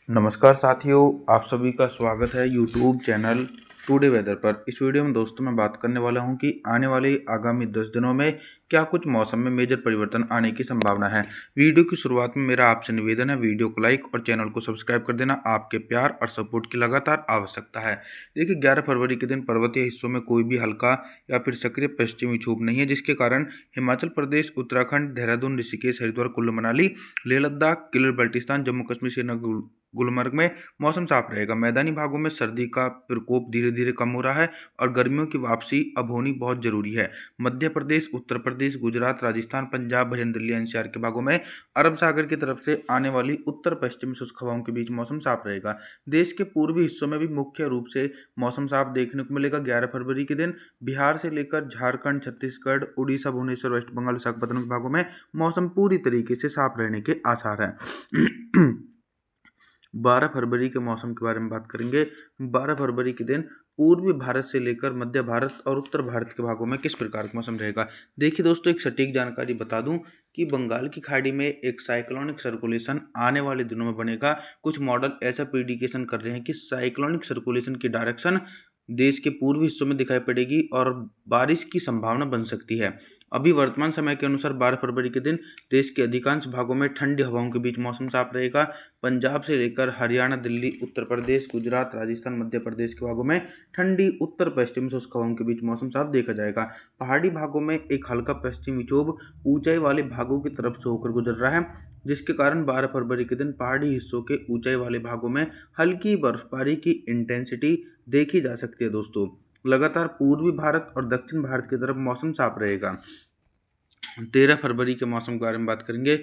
नमस्कार साथियों, आप सभी का स्वागत है यूट्यूब चैनल टुडे वेदर पर। इस वीडियो में दोस्तों मैं बात करने वाला हूं कि आने वाले आगामी 10 दिनों में क्या कुछ मौसम में मेजर परिवर्तन आने की संभावना है। वीडियो की शुरुआत में मेरा आपसे निवेदन है, वीडियो को लाइक और चैनल को सब्सक्राइब कर देना। आपके प्यार और सपोर्ट की लगातार आवश्यकता है। देखिए, 11 फरवरी के दिन पर्वतीय हिस्सों में कोई भी हल्का या फिर सक्रिय पश्चिमी विक्षोभ नहीं है, जिसके कारण हिमाचल प्रदेश, उत्तराखंड, देहरादून, ऋषिकेश, हरिद्वार, कुल्लू मनाली, लेह लद्दाख, गिलगित बाल्टिस्तान, जम्मू कश्मीर, श्रीनगर, गुलमर्ग में मौसम साफ रहेगा। मैदानी भागों में सर्दी का प्रकोप धीरे धीरे कम हो रहा है और गर्मियों की वापसी अब होनी बहुत जरूरी है। मध्य प्रदेश, उत्तर प्रदेश, गुजरात, राजस्थान, पंजाब, हरियाणा, दिल्ली एनसीआर के भागों में अरब सागर की तरफ से आने वाली उत्तर पश्चिमी शुष्क हवाओं के बीच मौसम साफ रहेगा। देश के पूर्वी हिस्सों में भी मुख्य रूप से मौसम साफ देखने को मिलेगा। 11 फरवरी के दिन बिहार से लेकर झारखंड, छत्तीसगढ़, उड़ीसा, भुवनेश्वर, वेस्ट बंगाल, विशाखापत्तनम के भागों में मौसम पूरी तरीके से साफ रहने के आसार हैं। 12 फरवरी के मौसम के बारे में बात करेंगे। 12 फरवरी के दिन पूर्वी भारत से लेकर मध्य भारत और उत्तर भारत के भागों में किस प्रकार का मौसम रहेगा। देखिए दोस्तों, एक सटीक जानकारी बता दूं कि बंगाल की खाड़ी में एक साइक्लोनिक सर्कुलेशन आने वाले दिनों में बनेगा। कुछ मॉडल ऐसा प्रिडिकेशन कर रहे हैं कि साइक्लोनिक सर्कुलेशन की डायरेक्शन देश के पूर्वी हिस्सों में दिखाई पड़ेगी और बारिश की संभावना बन सकती है। अभी वर्तमान समय के अनुसार 12 फरवरी के दिन देश के अधिकांश भागों में ठंडी हवाओं के बीच मौसम साफ रहेगा। पंजाब से लेकर हरियाणा, दिल्ली, उत्तर प्रदेश, गुजरात, राजस्थान, मध्य प्रदेश के भागों में ठंडी उत्तर पश्चिमी शुष्क हवाओं के बीच मौसम साफ देखा जाएगा। पहाड़ी भागों में एक हल्का पश्चिमी विक्षोभ ऊंचाई वाले भागों की तरफ से होकर गुजर रहा है, जिसके कारण 12 फरवरी के दिन पहाड़ी हिस्सों के ऊंचाई वाले भागों में हल्की बर्फबारी की इंटेंसिटी देखी जा सकती है। दोस्तों, लगातार पूर्वी भारत और दक्षिण भारत की तरफ मौसम साफ रहेगा। 13 फरवरी के मौसम के बारे में बात करेंगे।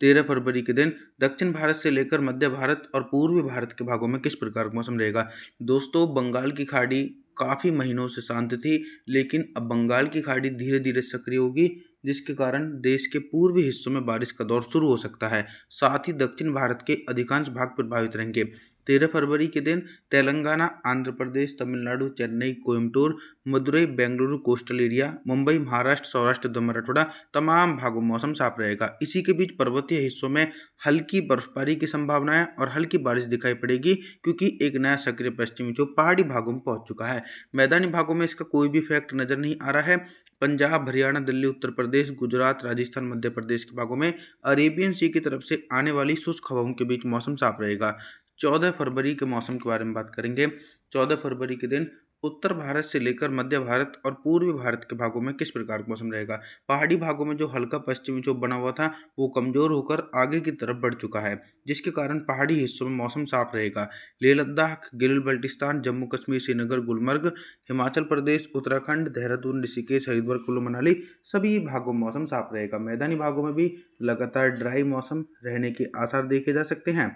13 फरवरी के दिन दक्षिण भारत से लेकर मध्य भारत और पूर्वी भारत के भागों में किस प्रकार का मौसम रहेगा। दोस्तों, बंगाल की खाड़ी काफ़ी महीनों से शांत थी, लेकिन अब बंगाल की खाड़ी धीरे धीरे सक्रिय होगी, जिसके कारण देश के पूर्वी हिस्सों में बारिश का दौर शुरू हो सकता है। साथ ही दक्षिण भारत के अधिकांश भाग प्रभावित रहेंगे। 13 फरवरी के दिन तेलंगाना, आंध्र प्रदेश, तमिलनाडु, चेन्नई, कोयम्बटूर, मदुरई, बेंगलुरु, कोस्टल एरिया, मुंबई, महाराष्ट्र, सौराष्ट्र, मराठवाड़ा तमाम भागों में मौसम साफ रहेगा। इसी के बीच पर्वतीय हिस्सों में हल्की बर्फबारी की संभावना है और हल्की बारिश दिखाई पड़ेगी, क्योंकि एक नया सक्रिय पश्चिमी जो पहाड़ी भागों में पहुंच चुका है। मैदानी भागों में इसका कोई भी इफेक्ट नजर नहीं आ रहा है। पंजाब, हरियाणा, दिल्ली, उत्तर प्रदेश, गुजरात, राजस्थान, मध्य प्रदेश के भागों में अरेबियन सी की तरफ से आने वाली शुष्क हवाओं के बीच मौसम साफ रहेगा। 14 फरवरी के मौसम के बारे में बात करेंगे। 14 फरवरी के दिन उत्तर भारत से लेकर मध्य भारत और पूर्वी भारत के भागों में किस प्रकार का मौसम रहेगा। पहाड़ी भागों में जो हल्का पश्चिमी विक्षोभ बना हुआ था, वो कमजोर होकर आगे की तरफ बढ़ चुका है, जिसके कारण पहाड़ी हिस्सों में मौसम साफ रहेगा। लेह लद्दाख, गिलगित बाल्टिस्तान, जम्मू कश्मीर, श्रीनगर, गुलमर्ग, हिमाचल प्रदेश, उत्तराखंड, देहरादून, ऋषिकेश, हरिद्वार, कुल्लू मनाली सभी भागों में मौसम साफ रहेगा। मैदानी भागों में भी लगातार ड्राई मौसम रहने के आसार देखे जा सकते हैं।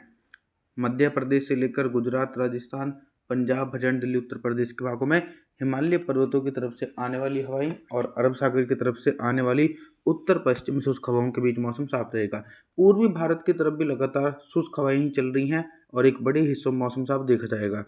मध्य प्रदेश से लेकर गुजरात, राजस्थान, पंजाब, हरियाणा, दिल्ली, उत्तर प्रदेश के भागों में हिमालय पर्वतों की तरफ से आने वाली हवाएं और अरब सागर की तरफ से आने वाली उत्तर पश्चिमी शुष्क हवाओं के बीच मौसम साफ रहेगा। पूर्वी भारत की तरफ भी लगातार शुष्क हवाएं ही चल रही हैं और एक बड़े हिस्सों में मौसम साफ देखा जाएगा।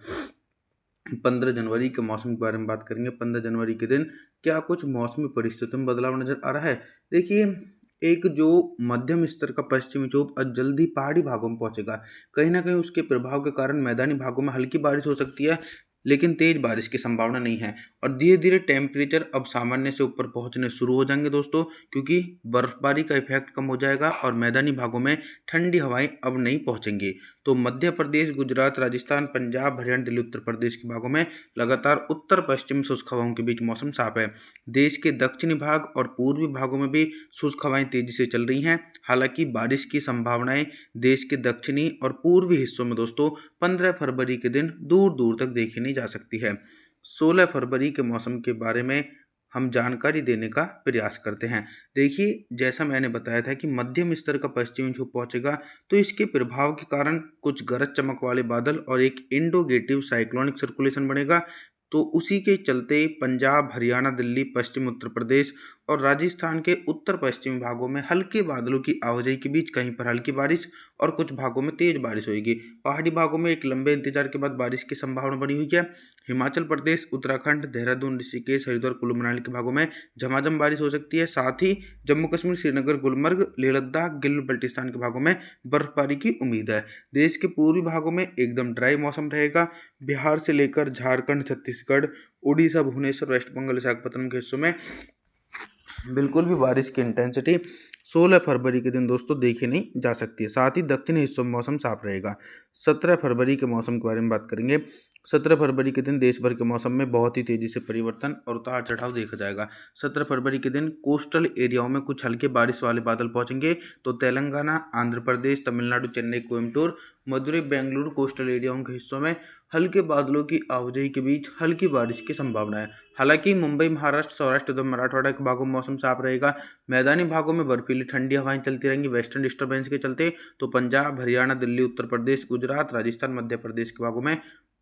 15 जनवरी के मौसम के बारे में बात करेंगे। 15 जनवरी के दिन क्या कुछ मौसमी परिस्थितियों में बदलाव नजर आ रहा है। देखिए, एक जो मध्यम स्तर का पश्चिमी विक्षोभ आज जल्दी पहाड़ी भागों में पहुंचेगा। कहीं ना कहीं उसके प्रभाव के कारण मैदानी भागों में हल्की बारिश हो सकती है, लेकिन तेज बारिश की संभावना नहीं है। और धीरे धीरे टेम्परेचर अब सामान्य से ऊपर पहुंचने शुरू हो जाएंगे दोस्तों, क्योंकि बर्फबारी का इफेक्ट कम हो जाएगा और मैदानी भागों में ठंडी हवाएं अब नहीं पहुंचेंगी। तो मध्य प्रदेश, गुजरात, राजस्थान, पंजाब, हरियाणा, दिल्ली, उत्तर प्रदेश के भागों में लगातार उत्तर पश्चिम शुष्क हवाओं के बीच मौसम साफ है। देश के दक्षिणी भाग और पूर्वी भागों में भी शुष्क हवाएं तेजी से चल रही हैं। हालांकि बारिश की संभावनाएं देश के दक्षिणी और पूर्वी हिस्सों में दोस्तों 15 फरवरी के दिन दूर दूर तक देखी नहीं जा सकती है। 16 फरवरी के मौसम के बारे में हम जानकारी देने का प्रयास करते हैं। देखिए, जैसा मैंने बताया था कि मध्यम स्तर का पश्चिमी विक्षोभ पहुंचेगा, तो इसके प्रभाव के कारण कुछ गरज चमक वाले बादल और एक इंडोगेटिव साइक्लोनिक सर्कुलेशन बनेगा। तो उसी के चलते पंजाब, हरियाणा, दिल्ली, पश्चिम उत्तर प्रदेश और राजस्थान के उत्तर पश्चिमी भागों में हल्के बादलों की आवाजाही के बीच कहीं पर हल्की बारिश और कुछ भागों में तेज बारिश होगी। पहाड़ी भागों में एक लंबे इंतजार के बाद बारिश की संभावना बनी हुई है। हिमाचल प्रदेश, उत्तराखंड, देहरादून, ऋषिकेश, हरिद्वार, कुल्लू मनाली के भागों में झमाझम बारिश हो सकती है। साथ ही जम्मू कश्मीर, श्रीनगर, गुलमर्ग, लेह लद्दाख, गिल बल्टिस्तान के भागों में बर्फबारी की उम्मीद है। देश के पूर्वी भागों में एकदम ड्राई मौसम रहेगा। बिहार से लेकर झारखंड, छत्तीसगढ़, उड़ीसा, भुवनेश्वर, वेस्ट बंगाल, विशाखापत्तनम के हिस्सों में बिल्कुल भी बारिश की इंटेंसिटी 16 फरवरी के दिन दोस्तों देखी नहीं जा सकती है। साथ ही दक्षिणी हिस्सों में मौसम साफ रहेगा। 17 फरवरी के मौसम के बारे में बात करेंगे। 17 फरवरी के दिन देश भर के मौसम में बहुत ही तेजी से परिवर्तन और उतार चढ़ाव देखा जाएगा। 17 फरवरी के दिन कोस्टल एरियाओं में कुछ हल्के बारिश वाले बादल पहुंचेंगे, तो तेलंगाना, आंध्र प्रदेश, तमिलनाडु, चेन्नई, कोयम्बटूर, मदुरई, बेंगलुरु कोस्टल एरियाओं के हिस्सों में हल्के बादलों की आवाजाही के बीच हल्की बारिश की संभावना है। हालांकि मुंबई, महाराष्ट्र, सौराष्ट्र तथा मराठवाड़ा के भागों में मौसम साफ रहेगा। मैदानी भागों में बर्फीली ठंडी हवाएं चलती रहेंगी वेस्टर्न डिस्टर्बेंस के चलते। तो पंजाब, हरियाणा, दिल्ली, उत्तर प्रदेश, गुजरात, राजस्थान, मध्य प्रदेश के भागों में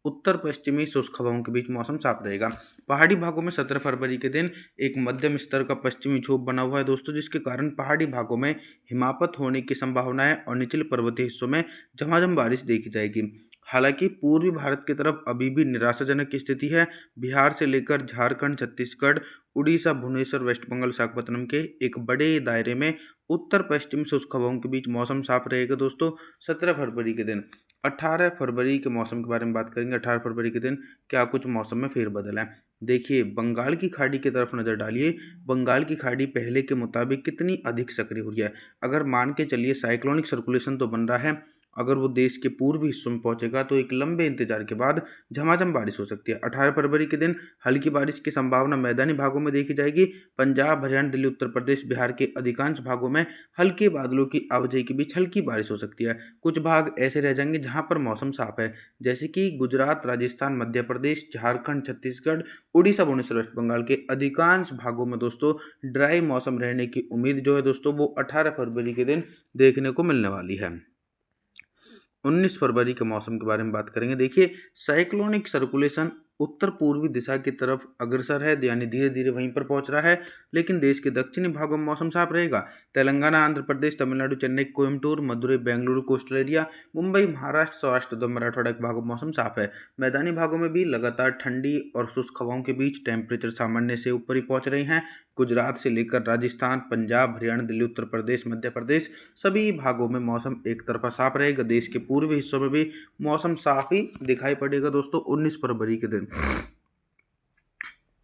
उत्तर पश्चिमी शुष्क हवाओं के बीच मौसम साफ रहेगा। पहाड़ी भागों में 17 फरवरी के दिन एक मध्यम स्तर का पश्चिमी विक्षोभ बना हुआ है दोस्तों, जिसके कारण पहाड़ी भागों में हिमापत होने की संभावना है और निचले पर्वतीय हिस्सों में झमाझम बारिश देखी जाएगी। हालांकि पूर्वी भारत की तरफ अभी भी निराशाजनक स्थिति है। बिहार से लेकर झारखंड, छत्तीसगढ़, उड़ीसा, भुवनेश्वर, वेस्ट बंगाल, विशाखापत्तनम के एक बड़े दायरे में उत्तर पश्चिम शुष्क हवाओं के बीच मौसम साफ रहेगा दोस्तों 17 फरवरी के दिन। 18 फरवरी के मौसम के बारे में बात करेंगे। 18 फरवरी के दिन क्या कुछ मौसम में फेरबदल है। देखिए, बंगाल की खाड़ी की तरफ नज़र डालिए। बंगाल की खाड़ी पहले के मुताबिक कितनी अधिक सक्रिय हुई है। अगर मान के चलिए साइक्लोनिक सर्कुलेशन तो बन रहा है, अगर वो देश के पूर्वी हिस्सों में पहुंचेगा तो एक लंबे इंतजार के बाद झमाझम बारिश हो सकती है। 18 फरवरी के दिन हल्की बारिश की संभावना मैदानी भागों में देखी जाएगी। पंजाब, हरियाणा, दिल्ली, उत्तर प्रदेश, बिहार के अधिकांश भागों में हल्के बादलों की आवाजाही के बीच हल्की बारिश हो सकती है। कुछ भाग ऐसे रह जाएंगे जहां पर मौसम साफ है, जैसे कि गुजरात, राजस्थान, मध्य प्रदेश, झारखंड, छत्तीसगढ़, उड़ीसा, भुवनेश्वर, वेस्ट बंगाल के अधिकांश भागों में दोस्तों ड्राई मौसम रहने की उम्मीद जो है दोस्तों वो 18 फरवरी के दिन देखने को मिलने वाली है। 19 फरवरी के मौसम के बारे में बात करेंगे। देखिए, साइक्लोनिक सर्कुलेशन उत्तर पूर्वी दिशा की तरफ अग्रसर है, यानी धीरे धीरे वहीं पर पहुंच रहा है, लेकिन देश के दक्षिणी भागों में मौसम साफ रहेगा। तेलंगाना, आंध्र प्रदेश, तमिलनाडु, चेन्नई, कोयम्बटूर, मदुरई, बेंगलुरु कोस्टल एरिया, मुंबई, महाराष्ट्र, सौराष्ट्र तथा मराठवाड़ा के भागों में मौसम साफ है। मैदानी भागों में भी लगातार ठंडी और शुष्क हवाओं के बीच टेम्परेचर सामान्य से ऊपर ही पहुंच रहे हैं। गुजरात से लेकर राजस्थान, पंजाब, हरियाणा, दिल्ली, उत्तर प्रदेश, मध्य प्रदेश सभी भागों में मौसम एक तरफा साफ रहेगा। देश के पूर्वी हिस्सों में भी मौसम साफ ही दिखाई पड़ेगा दोस्तों 19 फरवरी के दिन।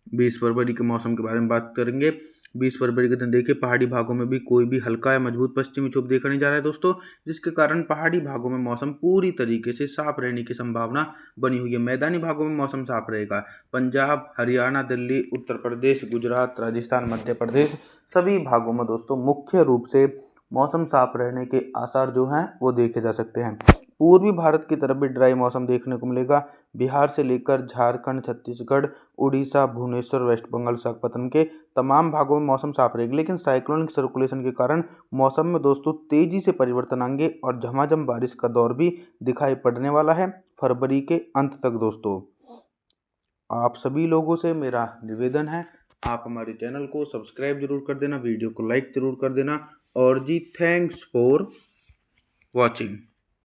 20 फरवरी के मौसम के बारे में बात करेंगे। 20 फरवरी के दिन देखिए, पहाड़ी भागों में भी कोई भी हल्का या मजबूत पश्चिमी विक्षोभ देखा नहीं जा रहा है दोस्तों, जिसके कारण पहाड़ी भागों में मौसम पूरी तरीके से साफ रहने की संभावना बनी हुई है। मैदानी भागों में मौसम साफ रहेगा। पंजाब, हरियाणा, दिल्ली, उत्तर प्रदेश, गुजरात, राजस्थान, मध्य प्रदेश सभी भागों में दोस्तों मुख्य रूप से मौसम साफ रहने के आसार जो हैं वो देखे जा सकते हैं। पूर्वी भारत की तरफ भी ड्राई मौसम देखने को मिलेगा। बिहार से लेकर झारखंड, छत्तीसगढ़, उड़ीसा, भुवनेश्वर, वेस्ट बंगाल, विशाखापत्तनम के तमाम भागों में मौसम साफ रहेगी, लेकिन साइक्लोनिक सर्कुलेशन के कारण मौसम में दोस्तों तेजी से परिवर्तन आएंगे और झमाझम बारिश का दौर भी दिखाई पड़ने वाला है फरवरी के अंत तक दोस्तों। आप सभी लोगों से मेरा निवेदन है, आप हमारे चैनल को सब्सक्राइब जरूर कर देना, वीडियो को लाइक जरूर कर देना और जी थैंक्स फॉर वॉचिंग।